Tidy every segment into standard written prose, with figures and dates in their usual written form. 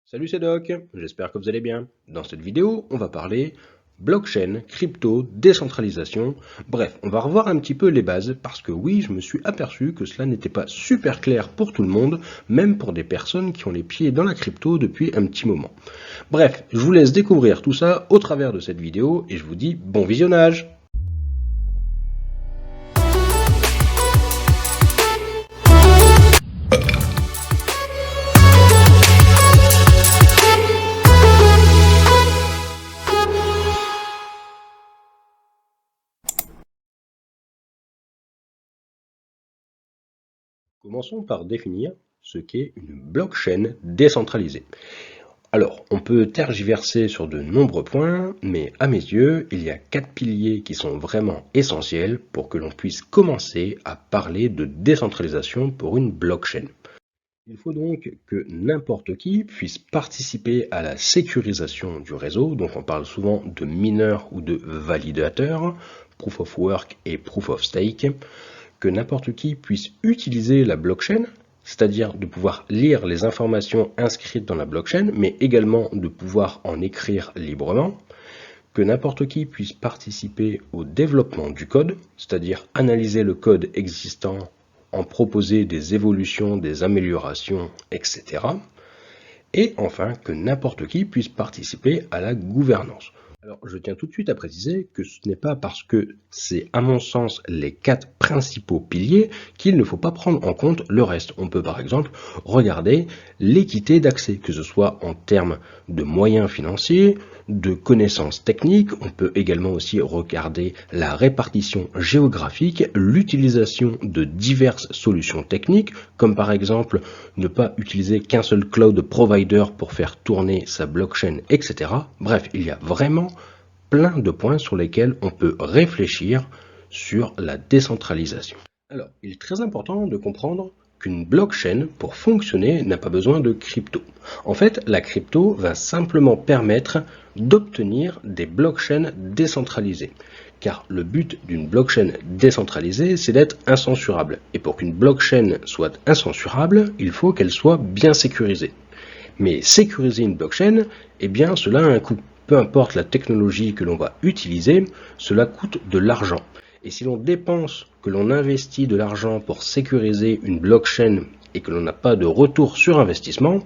Salut, c'est Doc, j'espère que vous allez bien. Dans cette vidéo, on va parler blockchain, crypto, décentralisation. Bref, on va revoir un petit peu les bases parce que oui, je me suis aperçu que cela n'était pas super clair pour tout le monde, même pour des personnes qui ont les pieds dans la crypto depuis un petit moment. Bref, je vous laisse découvrir tout ça au travers de cette vidéo et je vous dis bon visionnage. Commençons par définir ce qu'est une blockchain décentralisée. Alors, on peut tergiverser sur de nombreux points, mais à mes yeux, il y a 4 piliers qui sont vraiment essentiels pour que l'on puisse commencer à parler de décentralisation pour une blockchain. Il faut donc que n'importe qui puisse participer à la sécurisation du réseau, donc on parle souvent de mineurs ou de validateurs, proof of work et proof of stake, que n'importe qui puisse utiliser la blockchain, c'est-à-dire de pouvoir lire les informations inscrites dans la blockchain, mais également de pouvoir en écrire librement, que n'importe qui puisse participer au développement du code, c'est-à-dire analyser le code existant, en proposer des évolutions, des améliorations, etc. Et enfin, que n'importe qui puisse participer à la gouvernance. Alors, je tiens tout de suite à préciser que ce n'est pas parce que c'est, à mon sens, les 4 principaux piliers qu'il ne faut pas prendre en compte le reste. On peut par exemple regarder l'équité d'accès, que ce soit en termes de moyens financiers, de connaissances techniques. On peut également aussi regarder la répartition géographique, l'utilisation de diverses solutions techniques, comme par exemple ne pas utiliser qu'un seul cloud provider pour faire tourner sa blockchain, etc. Bref, il y a vraiment plein de points sur lesquels on peut réfléchir sur la décentralisation. Alors, il est très important de comprendre qu'une blockchain, pour fonctionner, n'a pas besoin de crypto. En fait, la crypto va simplement permettre d'obtenir des blockchains décentralisées. Car le but d'une blockchain décentralisée, c'est d'être incensurable. Et pour qu'une blockchain soit incensurable, il faut qu'elle soit bien sécurisée. Mais sécuriser une blockchain, eh bien, cela a un coût. Peu importe la technologie que l'on va utiliser, cela coûte de l'argent. Et si l'on dépense, que l'on investit de l'argent pour sécuriser une blockchain et que l'on n'a pas de retour sur investissement,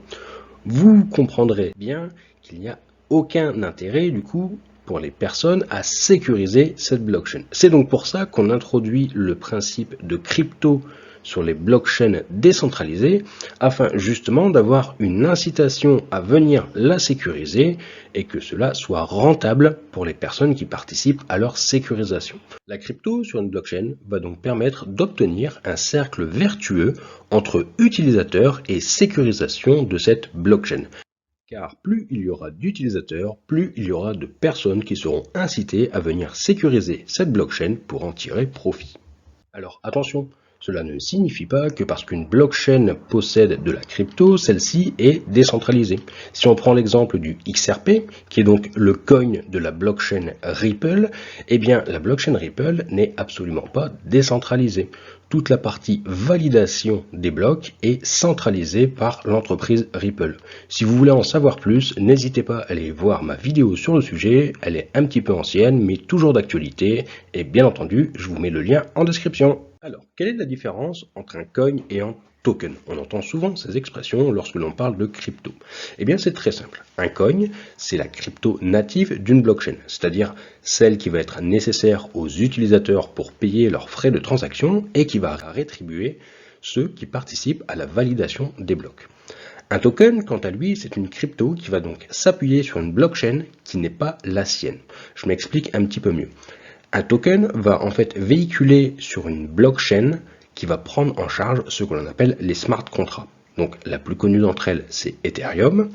vous comprendrez bien qu'il n'y a aucun intérêt du coup pour les personnes à sécuriser cette blockchain. C'est donc pour ça qu'on introduit le principe de crypto sur les blockchains décentralisées afin justement d'avoir une incitation à venir la sécuriser et que cela soit rentable pour les personnes qui participent à leur sécurisation. La crypto sur une blockchain va donc permettre d'obtenir un cercle vertueux entre utilisateurs et sécurisation de cette blockchain. Car plus il y aura d'utilisateurs, plus il y aura de personnes qui seront incitées à venir sécuriser cette blockchain pour en tirer profit. Alors attention, cela ne signifie pas que parce qu'une blockchain possède de la crypto, celle-ci est décentralisée. Si on prend l'exemple du XRP, qui est donc le coin de la blockchain Ripple, eh bien la blockchain Ripple n'est absolument pas décentralisée. Toute la partie validation des blocs est centralisée par l'entreprise Ripple. Si vous voulez en savoir plus, n'hésitez pas à aller voir ma vidéo sur le sujet. Elle est un petit peu ancienne, mais toujours d'actualité. Et bien entendu, je vous mets le lien en description. Alors, quelle est la différence entre un coin et un token? On entend souvent ces expressions lorsque l'on parle de crypto. Eh bien, c'est très simple. Un coin, c'est la crypto native d'une blockchain, c'est-à-dire celle qui va être nécessaire aux utilisateurs pour payer leurs frais de transaction et qui va rétribuer ceux qui participent à la validation des blocs. Un token, quant à lui, c'est une crypto qui va donc s'appuyer sur une blockchain qui n'est pas la sienne. Je m'explique un petit peu mieux. Un token va en fait véhiculer sur une blockchain qui va prendre en charge ce que l'on appelle les smart contracts. Donc la plus connue d'entre elles, c'est Ethereum.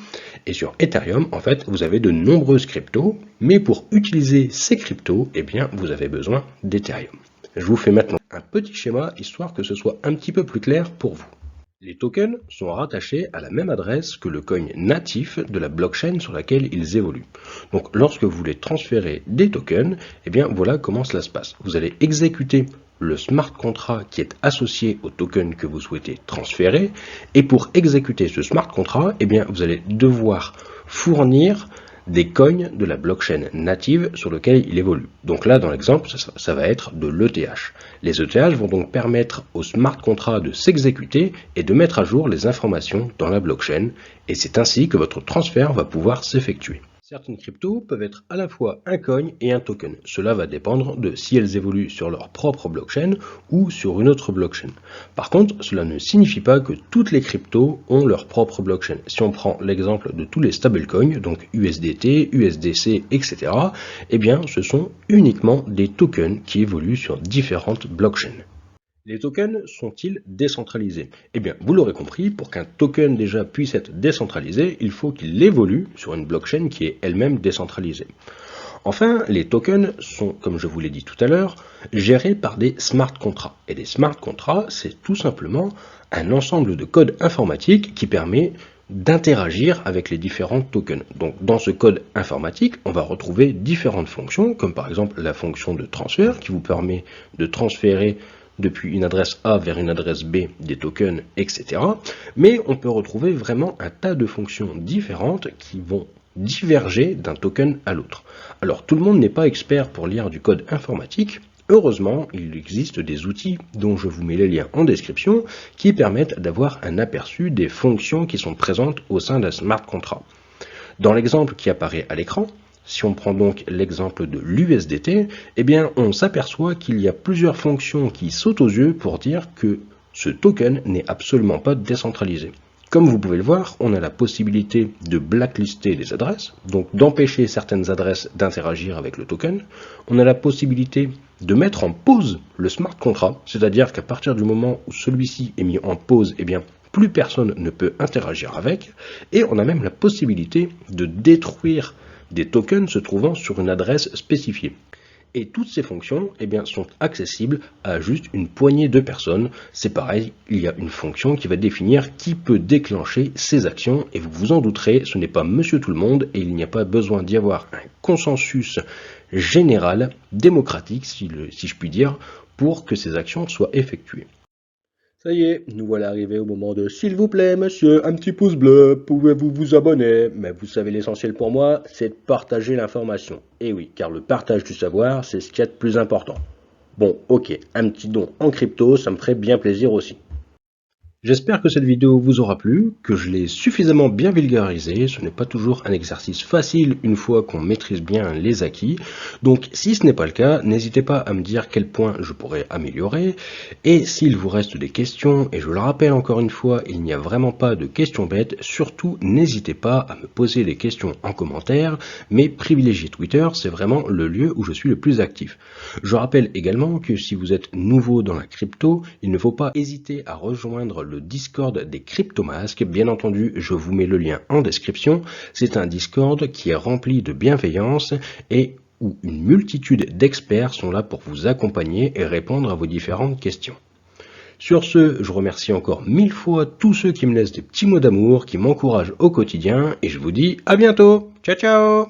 Et sur Ethereum, en fait, vous avez de nombreuses cryptos, mais pour utiliser ces cryptos, eh bien, vous avez besoin d'Ethereum. Je vous fais maintenant un petit schéma, histoire que ce soit un petit peu plus clair pour vous. Les tokens sont rattachés à la même adresse que le coin natif de la blockchain sur laquelle ils évoluent. Donc lorsque vous voulez transférer des tokens, eh bien voilà comment cela se passe. Vous allez exécuter le smart contract qui est associé au token que vous souhaitez transférer. Et pour exécuter ce smart contract, eh bien, vous allez devoir fournir des coins de la blockchain native sur lequel il évolue. Donc là, dans l'exemple, ça va être de l'ETH. Les ETH vont donc permettre au smart contract de s'exécuter et de mettre à jour les informations dans la blockchain. Et c'est ainsi que votre transfert va pouvoir s'effectuer. Certaines cryptos peuvent être à la fois un coin et un token. Cela va dépendre de si elles évoluent sur leur propre blockchain ou sur une autre blockchain. Par contre, cela ne signifie pas que toutes les cryptos ont leur propre blockchain. Si on prend l'exemple de tous les stablecoins, donc USDT, USDC, etc., eh bien, ce sont uniquement des tokens qui évoluent sur différentes blockchains. Les tokens sont-ils décentralisés? Eh bien, vous l'aurez compris, pour qu'un token déjà puisse être décentralisé, il faut qu'il évolue sur une blockchain qui est elle-même décentralisée. Enfin, les tokens sont, comme je vous l'ai dit tout à l'heure, gérés par des smart contracts. Et des smart contracts, c'est tout simplement un ensemble de codes informatiques qui permet d'interagir avec les différents tokens. Donc dans ce code informatique, on va retrouver différentes fonctions, comme par exemple la fonction de transfert qui vous permet de transférer depuis une adresse A vers une adresse B des tokens, etc. Mais on peut retrouver vraiment un tas de fonctions différentes qui vont diverger d'un token à l'autre. Alors tout le monde n'est pas expert pour lire du code informatique. Heureusement, il existe des outils dont je vous mets les liens en description qui permettent d'avoir un aperçu des fonctions qui sont présentes au sein d'un smart contract. Dans l'exemple qui apparaît à l'écran, si on prend donc l'exemple de l'USDT, eh bien on s'aperçoit qu'il y a plusieurs fonctions qui sautent aux yeux pour dire que ce token n'est absolument pas décentralisé. Comme vous pouvez le voir, on a la possibilité de blacklister les adresses, donc d'empêcher certaines adresses d'interagir avec le token. On a la possibilité de mettre en pause le smart contract, c'est-à-dire qu'à partir du moment où celui-ci est mis en pause, eh bien plus personne ne peut interagir avec. Et on a même la possibilité de détruire des tokens se trouvant sur une adresse spécifiée. Et toutes ces fonctions eh bien, sont accessibles à juste une poignée de personnes. C'est pareil, il y a une fonction qui va définir qui peut déclencher ces actions. Et vous vous en douterez, ce n'est pas monsieur tout le monde et il n'y a pas besoin d'y avoir un consensus général, démocratique, si je puis dire, pour que ces actions soient effectuées. Ça y est, nous voilà arrivés au moment de s'il vous plaît, monsieur, un petit pouce bleu, pouvez-vous vous abonner? Mais vous savez, l'essentiel pour moi, c'est de partager l'information. Et oui, car le partage du savoir, c'est ce qu'il y a de plus important. Bon, ok, un petit don en crypto, ça me ferait bien plaisir aussi. J'espère que cette vidéo vous aura plu, que je l'ai suffisamment bien vulgarisé. Ce n'est pas toujours un exercice facile une fois qu'on maîtrise bien les acquis. Donc si ce n'est pas le cas, n'hésitez pas à me dire quel point je pourrais améliorer. Et s'il vous reste des questions, et je le rappelle encore une fois, il n'y a vraiment pas de questions bêtes, surtout n'hésitez pas à me poser des questions en commentaire, mais privilégiez Twitter, c'est vraiment le lieu où je suis le plus actif. Je rappelle également que si vous êtes nouveau dans la crypto, il ne faut pas hésiter à rejoindre le Discord des Cryptomasques. Bien entendu, je vous mets le lien en description. C'est un Discord qui est rempli de bienveillance et où une multitude d'experts sont là pour vous accompagner et répondre à vos différentes questions. Sur ce, je remercie encore 1000 fois tous ceux qui me laissent des petits mots d'amour, qui m'encouragent au quotidien, et je vous dis à bientôt. Ciao ciao.